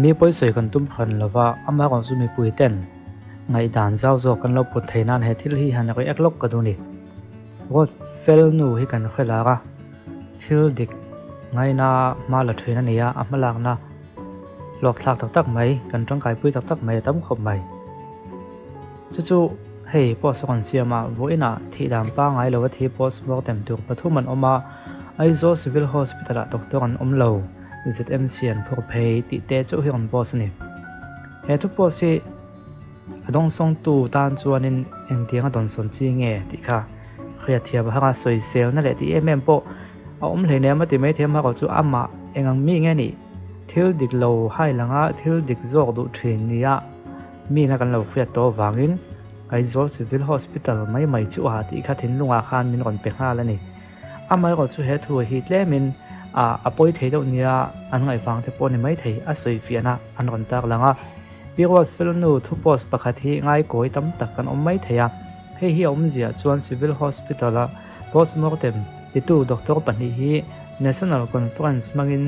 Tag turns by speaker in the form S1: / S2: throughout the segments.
S1: mi poi soi kan tum khan lova ama kon su mi pui ten ngai dan zau zo kan lo put theinan he thil hi han ko eklok ka du ni wo fel nu hi kan khela ga thil dik ngai na ma la thina nia amalak na lok thak tak tak mai kan tang kai pui tak tak mai tam khop mai chu hei post kon siama voina thi dam pa ngai lo thi post mortem tur pathuman oma aizo civil hospital doctor an omlo ZMCN phur phei ti te chu hi on boss ni he thu post si adong song tu tan chuanin engtianga don son chi nge ti kha khria thia ba ha soi sel na le ti po a hle ne ma ti mai them ha ko chu ama engang mi nge ni thil dik lo hai langa thil dik zok du thin nia mi na kan lo khria to wangin Aizawl Civil Hospital mai chu a ti kha thin lunga khan min ron pe kha la ni amai ko chu he thu hi tlemin apoi thei do nia an ngai wang te pon mai thei a soi fiana an ron tak langa biwa felnu thu post pakhathi ngai koi tam tak kan mai theya hei hi zia chuan Civil Hospital a postmortem ti tu doctor pani hi National Conference mangin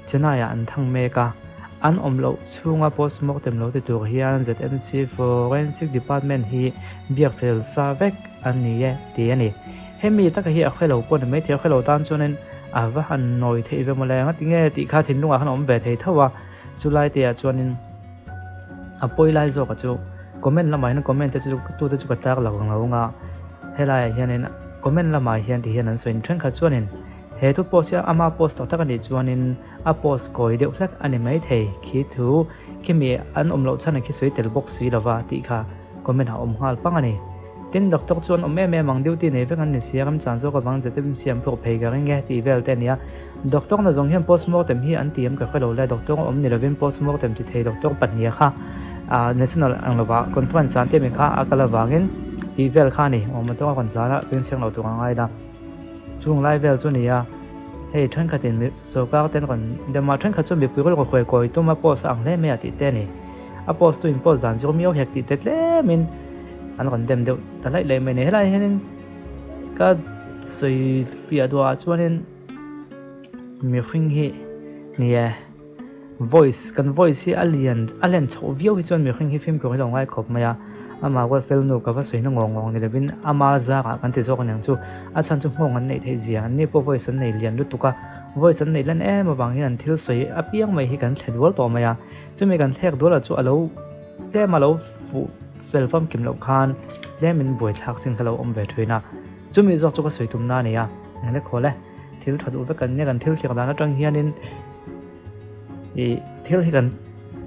S1: chenaya an thang meka an omlo chunga postmortem lo te tur hian ZMC Forensic Department hi biakfel savek ani ye ti ani hemi taka hi a khelo pon mai thia khelo tan chunin awa han noi thei ve mole nga tinge ti kha thin lunga han om ve thei thawa chulai te a chuanin apoi lai zo ka chu comment lamai na comment te chu tu te chu ka tak law nga helai hianin comment lamai hian ti hian an soin thren kha chuanin he tu post ya ama post ta ka ni chuanin a post koi deuh hlek ani mai thei khi thu khimi an omlo chana khi soi tel box si lawa ti kha comment ha om hal pangani tin doctor chuan om me mang duty nei ve kan ni siam chan zo ka bang jetem siam phur phei ga nge ti vel te nia doctor na jong hian postmortem hi an tiam ka khelo la doctor om ni lovin postmortem ti thei doctor pania kha national anglawa conference an te me kha akala wangin ti vel kha ni om to kon zara pin siang lo tu ngai da chung lai vel chu nia hei than ka tin mi so ka ten kon de ma than kha chu mi pui ko khoi koi to ma post ang le me ati te ni a post to in post dan jo mi o hek ti te tle min an kon dem deuh ta lai le me ne helai henin ka soi pia do a chuanin mi khing hi nia voice kan voice hi alien chho view hi chuan mi khing hi film ko lo ngai khop maya ama wa film nu ka va soi na ngong ni levin ama za ka kan te zo kan yang chu a chan chu ngong an nei thei zia ni po voice an nei lian lu tuka voice an nei lan ma bang hian thil soi a piang mai hi kan thledwal to maya chu me kan thlek dola chu alo te ma lo fu fel fam kim lo khan le min boi thak sin khalo om ve thoina chu mi zo chu ka soi tum na ne ya ne khole thil thadu ve kan ne kan thil thek da na tang hianin i thil hi kan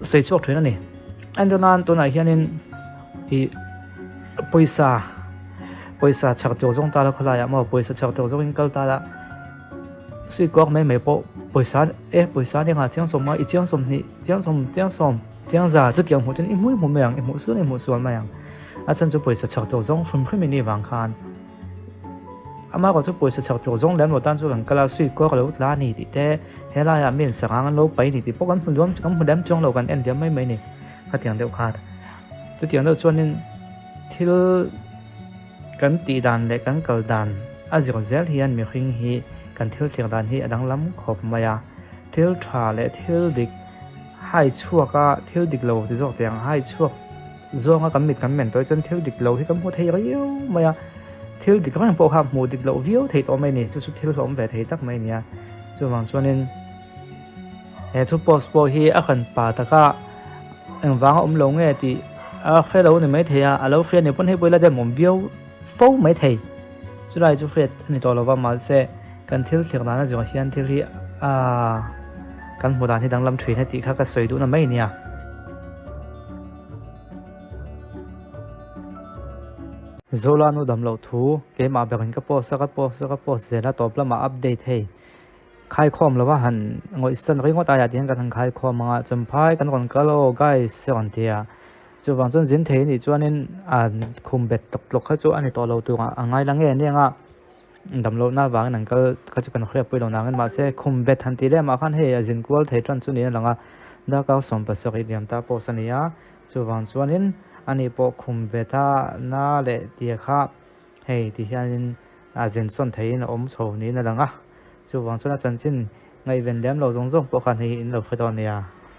S1: soi chok thoina ni andonan to na hianin i poisa chak to zong ta la khola ya ma poisa chak to zong in kal ta la sui kok mai po poisa ne nga chiang som ma i chiang som ni chiang za chu tiang hu tin i mui mu meang i mu su ma yang a chan chu poisa chak to zong phum phim ni wang khan ama ko chu poisa chak to zong lam lo tan chu kan kala sui kok lo tla ni ti te hela ya min sarang an lo pai ni ti pokan phun dom kam hu dam chong lo kan en dia mai ni ka tiang deuh kha chu tiang deuh chuanin thil kan ti dan le kan kal dan a zir zel hian mi khing hi kan thil thiang dan hi adang lam khop maya thil tha le thil dik hai chuaka thil dik lo ti zok tiang hai chuak zonga kan mit kan men toy chan thil dik lo hi kam hu thei riu maya thil dik kan po kha mu dik lo view thei to mai ni chu thil hlom ve thei tak mai nia chu wang chuanin he thu post po hi a khan pa taka ang wang om lo nge ti a khelo ni mai theya alo khre ni pon he poila de mom view fo mai thei churai chu khret ni to lova mal se kan thil thek na na jo hian thil hi kan mudan hi dang lam thrin he ti kha ka soi du na mai nia zola nu dam lo thu ke ma berin ka post zela top lama update hei khai khom lawa han ngoi san ringo ta ya tian kan khai khom ma champhai kan kon kalo guys seon tia chu wang chon jin thei ni chuanin an khum bet tok tlok kha chu ani to lo tu angai lang nge ne nga dam lo na wang nang kal ka chu kan khre pui lo nang ma se khum bet han ti le ma khan he jin kwal thei tran chu ni langa da ka som pa so ri diam ta po sania chu wang chuanin ani po khum beta na le ti kha hei ti hianin a jin son thei na om chho ni na langa chu wang chuna chan chin ngai ven lem lo zong zong po khan hi in lo khadon ya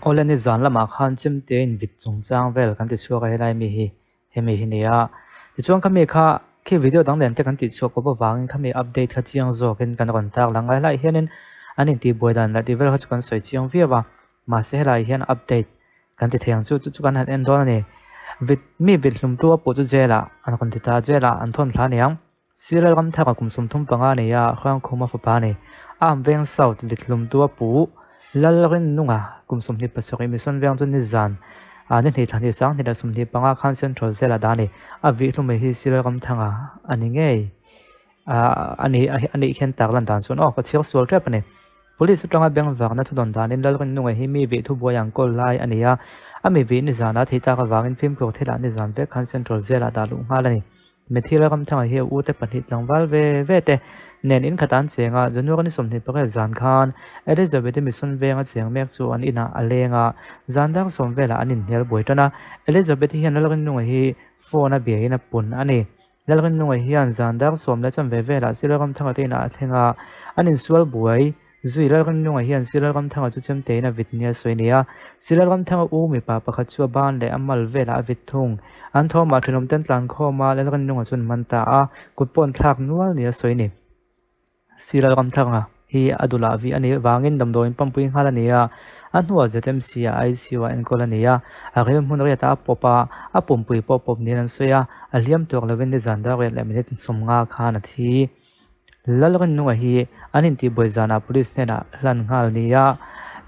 S1: ole ni zan lama khan chim te in vit chung chang vel kan ti chuak ai lai mi hi hemi hi nia ti chuang kami kha khi video dang den te kan ti chuak ko ba wangin kami update kha chiang zo ken kan ron tak langai lai hianin anin ti boidan la ti vel kha chukan soi chiang viawa ma se lai hian update kan ti theng chu kan han en don ni vit mi vit hlum tu pu chu jela an kon ti ta jela an thon thla niang serial kam thaka kum sum thum panga ne ya khang khoma fa pa ne am veng south vit hlum tu pu lalrin nunga kum sum ni pasok emission veng chun ni zan ani thei thani sang ni da sum ni panga khan central jela dani a vi hlum hi serial kam thanga ani nge ani khen tak lan dan sun ka chiak sual trap ne police tanga beng wak na thudon danin lalrin nunga hi mi vi thu boyang kol lai ania ami vi ni zana thita ka wangin film ko thela ni zan be khan central jela da lu ngalani methila kam thanga hi u te panhit langwal ve te nen in khatan chenga janu kan somni pake zan khan elizabeth mission venga cheng mek chu an ina alenga zandang somvela anin hel boitana elizabeth hian lalgin nunga hi phone a be ina pun ani lalgin nunga hian zandang somla cham vela silagam thanga te na thenga anin sual buai zui lalgin nunga hian silagam thanga chu chem te na vitnia soinia silagam thanga u mi pa pakha chu ban le amal vela avit thung an thoma thinom ten tlang khoma lalgin nunga chun manta a kupon thak nual nia soini serial kam thanga hi adula vi ani wangin damdoin pampuing halania anhuwa ZMC ICU en kolania agem hunria ta popa a pumpui popop ni an soya aliam tok leven ni zanda re le minute somnga khana thi lalgan nuwa hi anin ti boizana police ne na hlan ngal nia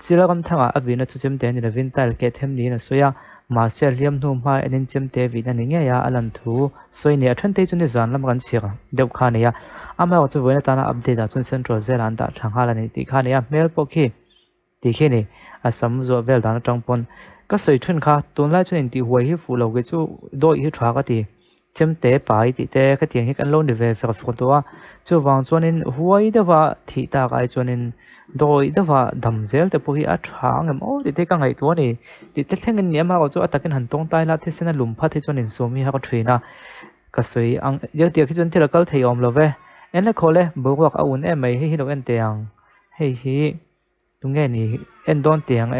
S1: serial kam thanga avina chuchem te ni levin tal ke them ni na soya master liam nu ma enin chem te vi na ninge ya alan thu soini athan te chuni zan lam kan chira deuh khania ama chu voina tana update a chun central zealand da thanghala ni ti khania mail pokhi ti khini asam zo vel dan tangpon ka soi thun kha tunlai chuin ti huai hi fu lo ge chu doi hi thwa ka ti chem te pai ti te ka tiang hi kan lo ni ve fer fu to chu wang chuanin huai da wa thi ta kai chuanin doi da wa dam zel te pohi a thang em o ti te ka ngai to ni ti te thlengin ni ama ko chu atakin han tong tai la the sena lum pha the chuanin somi ha ka thina ka soi ang ye ti ki chun thira kal thei om lo ve en la khole bawak a un em mai hi lo en teang hei hi tunge ni en don tiang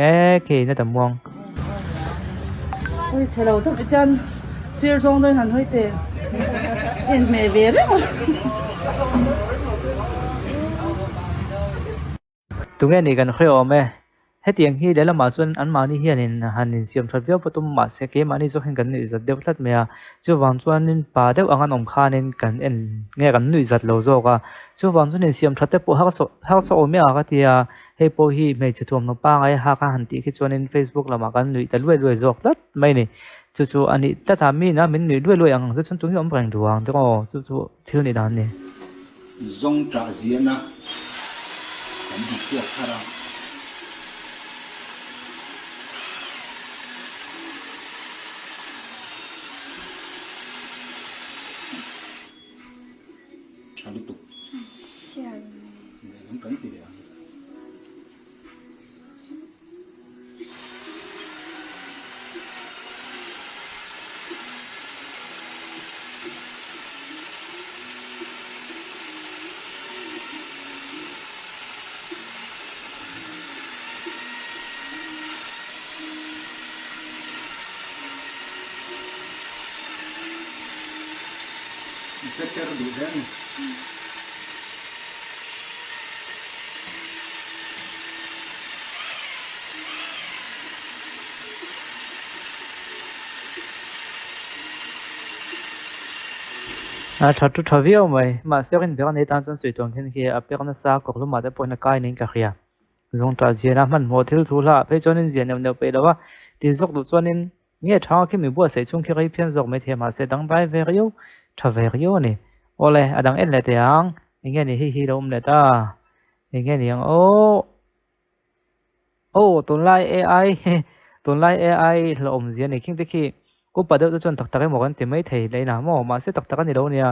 S1: ke na tamuang
S2: ôi trời đâu tôi chân siêu trong tôi hẳn hơi tệ em mẹ về đấy
S1: tunge ni kan khoi ome he tiang hi lela ma chun an ma ni hianin hanin siam thot veo patum ma se ke mani zo hen kan ni zat deuh thlat mea chu wang chuanin pa deuh angan om khanin kan en nge kan nui zat lo zo ka chu wang chunin siam thot te po ha so ome a ka tia hei po hi mei chutom no pa ngai ha ka han ti khi chuanin facebook lama kan nui ta luai zok tlat mai ni chu ani ta ta mi na min nui luai ang chu chun tung hi om rang duang te ko chu thil ni dan ni
S3: zong tra ziana kan di tia khara chalu tu không cần gì đấy sẽ kéo đủ đen
S1: thật tu thà viêu mày mà sẽ cái việc này tan chân suy tuần khi à việc nó xa cuộc lúc mà đã point là cái nên cả kia dùng trà gì na mình mua thiếu thu la phải cho nên gì nào phải đó thì dọc được cho nên nghe thao khi mình mua sẽ chung khi cái phiên dọc mấy thì mà sẽ đăng bài về yêu thà về yêu này ole à đăng em lại tiếng nghe này hi đâu này ta nghe này tuần lai AI tuần lai AI là ông gì này khi cô bắt đầu chọn tắc cái một cái tìm mấy thầy lấy nào mà sẽ tắc cái đâu nè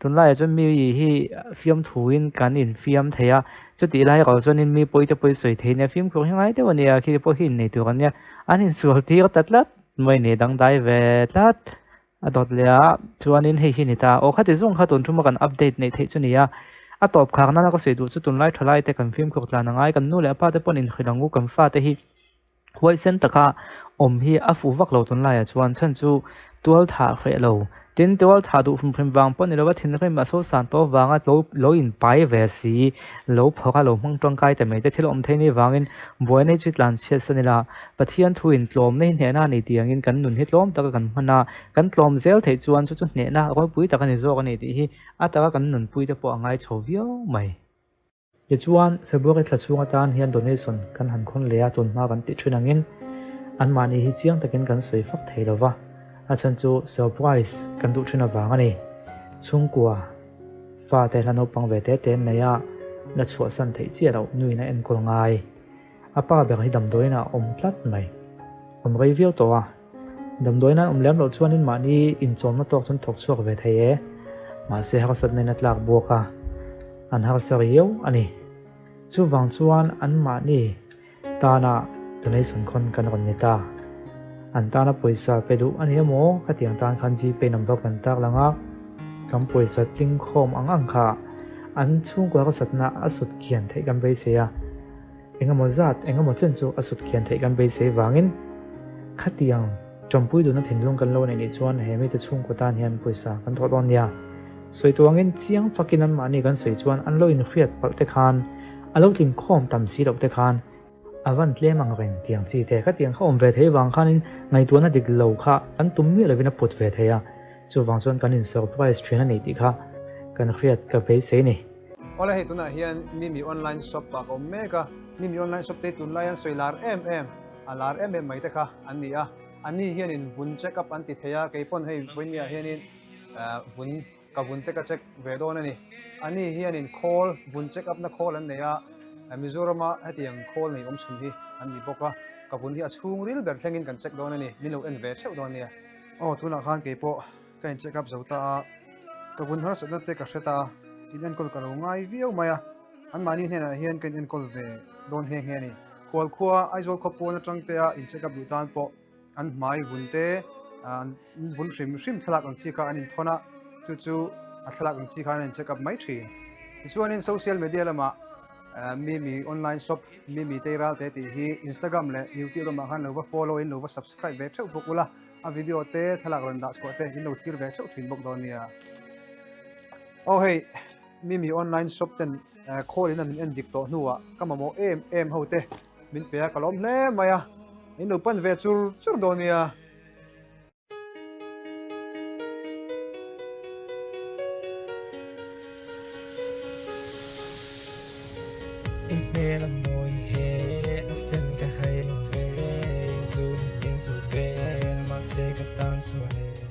S1: tuần lai chọn mi hi phim thuin cái in phim thầy à cho tí lai có chọn mi bôi tới bôi sợi thầy nè phim cũng hay đấy nè khi bôi hình này tụi con nè anh in sửa thì có tắt lát mấy nè đăng đai về lát đọt lẹ cho anh in hay hình này ta ô khát thì dùng khát tuần chúng mà cần update này thầy cho nè top khác nó có sử dụng cho tuần lai thay lại thì cần phim cũng là năng ai cần nuôi lại pa tới bọn in khi đang ngủ cần pha tới hi หัวเส้นตะกะอมฮีอาฟูวักเหลาตุนไล่ชวนฉันจูตัวถาเขยเหลาตินตัวถาดูพริมวางปนในระว่าทินเขยมาโซสานตัววางอ่ะโลอินไปเวสีโลพอกะโลมังตรงกายแต่ไม่ได้ที่เราอมเทนี่วางอินบัวในจุดลานเชสนี่ละปะเทียนทุนลมในเนน่าในเตียงอินกันหนุนฮิตลมตะกันมันนะกันลมเซลเทจวนจุดเนน่าก็ปุ้ยตะกันในโซกันในที่อ่ะตะกันหนุนปุ้ยตะปอง่ายโฉบเยอะไหมยจวนเฟบรุรีช่วงตานเฮียนโดเนชันกันหันคนเลียตุนมากันติดชุนังอินอันมานี่ฮิเจียงตะกันกันสวยฟักเทลวะอาจารย์จูเซอร์ไพรส์กันดูชุนวางนี่ช่วงกัวฟ้าแต่ละนปังเวทเต้นเนี่ยและชัวสันเทเจียเราหนุ่ยในเอ็นกลง่ายอาป้าแบบให้ดำด้วยนะอมพลัดไหมอมรีวิวตัวดำด้วยนั้นอมเลี้ยงเราชวนนินมานี่อินโซนมาตกจนถกชัวเวทเย่มาเสียหักสัตว์ในนัดหลักบัวค่ะอันหักเสียเยวอันนี้ชูวังชวนอันมานี่ตาหน้าตัวในสังคนกันคนนี้ตาอันตานะป่วยซาไปดูอันนี้โมก็เตียงตาคันจีไปนำดอกกันตากลังอ่ะคำป่วยซาจิ้งโคมอังค่ะอันช่วงกว่าก็สัตนะอสุดเขียนเทกันไปเสียเองก็มจัดเองก็มเจนจูอสุดเขียนเทกันไปเสียวางินขัดเตียงจมปุ้ยดูนั่นเห็นลงกันโลในนี้ชวนเห็นไม่แต่ช่วงกว่าตาเฮียนป่วยซากันทอดวันยาสวยตัวเงินเจียงฟักกินนั้นมานี่กันสวยชวนอันโลอินเครียดปักเตคานอันโลทิ้งโคมต่ำสีดอกเตคานอาวันเลี้ยมังเร่งเตียงจีแต่ก็เตียงเขาอมเวทให้วางข้านินไงตัวน่าดิกเหลาค่ะอันตุ้มมีอะไรเป็นปวดเวทให้อะจูวางส่วนกันนินเซอร์ไพรส์เทรนนั่นเองดีค่ะกันเครียดกับเบสเซ่นี่
S4: อะไรเหตุนั้นเฮียนมีออนไลน์ช็อปปากอเมก้ามีออนไลน์ช็อปเตตุนไลน์สวยลาร์ลาร์ไม่แต่ค่ะอันนี้เฮียนินวุ้นเช็คอัพอันติเทียเกี่ยปนให้วันนี้เฮียนินวุ้นกับวุ้นเช็คเช็คเวโดนั่นนี่อันนี้เฮียนินคอลวุ้นเช็คอัพนักคอลอันนี้มิโซรามาให้เตียงคอลนี่ชุนที่อันนี้บอกว่ากับวุ้นที่ช่วงริลเบอร์เทงินกันเช็คโดนั่นนี่เราเอ็นเวเช็คโดนี่โอ้ทุนอาคารเกี่ยปกันเช็คอัพสุดตากับวุ้นหัวสุดนั่นเตะกับเชตาอินเอ็นคอลกันง่ายวิวมาอันมานี่เนี่ยเฮียนกันเอ็นคอลเวโดนเฮียนี่คอลคัวไอโซลคอปนัดจังเตะอินเช็คอัพดูตานปออันหมายวุ้นเตะวุ้นชิมทลักอันที่การอินทนะจู่ๆทลักอันที่การอินเช็คอัพไม่ทีส่วนในโซเชียลมีเดียละมามีออนไลน์ช็อปมีเตอร์เตติฮีอินสตาแกรมและยูทูบละมาขันหรือว่า follow หรือว่า subscribe เว็บเช่าบุกละวิดีโอเตะทลักรันดัสก็เตะอินโนติร์เว็บเช่าถึงบุกตอนนี้โอ้เฮ้มีออนไลน์ช็อปเต็นโคลินันเอ็นดิกโตนัวก็มาโมเอ็มเฮาเตะมินเปียกล้อมเล่มาอ่ะอินโนปันเวจูร์โดนีอ่ะ
S5: Hela moi he asen ka hai lo ve zun in zut ve ma se ka tan chu he